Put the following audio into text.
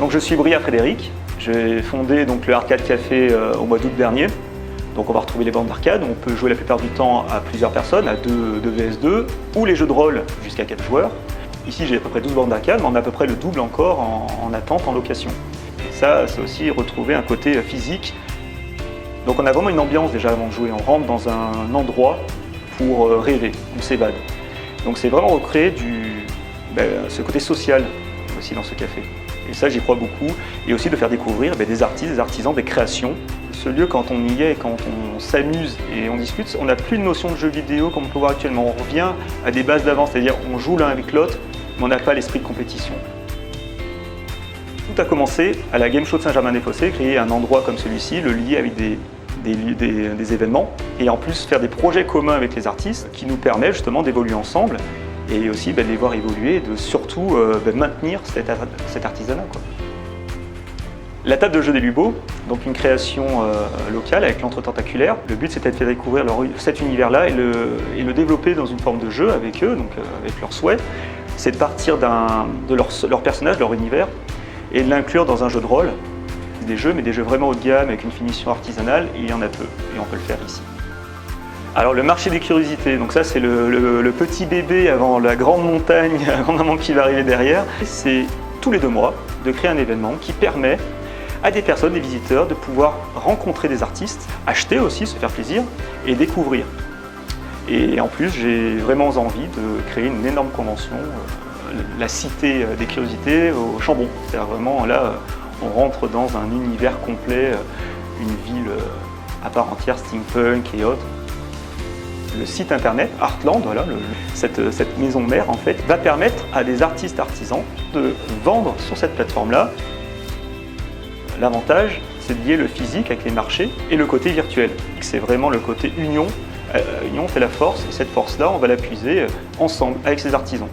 Donc je suis Bria Frédéric, j'ai fondé donc, le Arcade Café au mois d'août dernier. Donc on va retrouver les bandes d'arcade, on peut jouer la plupart du temps à plusieurs personnes, à 2 vs 2, ou les jeux de rôle jusqu'à 4 joueurs. Ici j'ai à peu près 12 bandes d'arcade, mais on a à peu près le double encore en attente, en location. Et ça, c'est aussi retrouver un côté physique. Donc on a vraiment une ambiance déjà avant de jouer, on rentre dans un endroit pour rêver, on s'évade. Donc c'est vraiment recréer ce côté social aussi dans ce café. Et ça, j'y crois beaucoup. Et aussi de faire découvrir des artistes, des artisans, des créations. Ce lieu, quand on y est, quand on s'amuse et on discute, on n'a plus de notion de jeu vidéo comme on peut voir actuellement. On revient à des bases d'avant, c'est-à-dire on joue l'un avec l'autre, mais on n'a pas l'esprit de compétition. Tout a commencé à la Game Show de Saint-Germain-des-Fossés, créer un endroit comme celui-ci, le lier avec des événements, et en plus faire des projets communs avec les artistes qui nous permettent justement d'évoluer ensemble et aussi de les voir évoluer et de surtout maintenir cet artisanat, quoi. La table de jeu des Lubos, donc une création locale avec l'Entre Tentaculaires. Le but c'était de faire découvrir cet univers-là et le développer dans une forme de jeu avec eux, donc avec leurs souhaits. C'est de partir de leur personnage, leur univers, et de l'inclure dans un jeu de rôle. Des jeux, mais des jeux vraiment haut de gamme avec une finition artisanale, il y en a peu, et on peut le faire ici. Alors le marché des curiosités, donc ça c'est le petit bébé avant la grande montagne, vraiment qui va arriver derrière. C'est tous les 2 mois de créer un événement qui permet à des personnes, des visiteurs, de pouvoir rencontrer des artistes, acheter aussi, se faire plaisir et découvrir. Et en plus, j'ai vraiment envie de créer une énorme convention, la cité des curiosités au Chambon. C'est-à-dire vraiment là, on rentre dans un univers complet, une ville à part entière, steampunk et autres. Le site internet Artland, voilà, cette maison mère en fait, va permettre à des artistes artisans de vendre sur cette plateforme-là. L'avantage, c'est de lier le physique avec les marchés et le côté virtuel. C'est vraiment le côté union. Union fait la force, et cette force-là, on va la puiser ensemble avec ces artisans.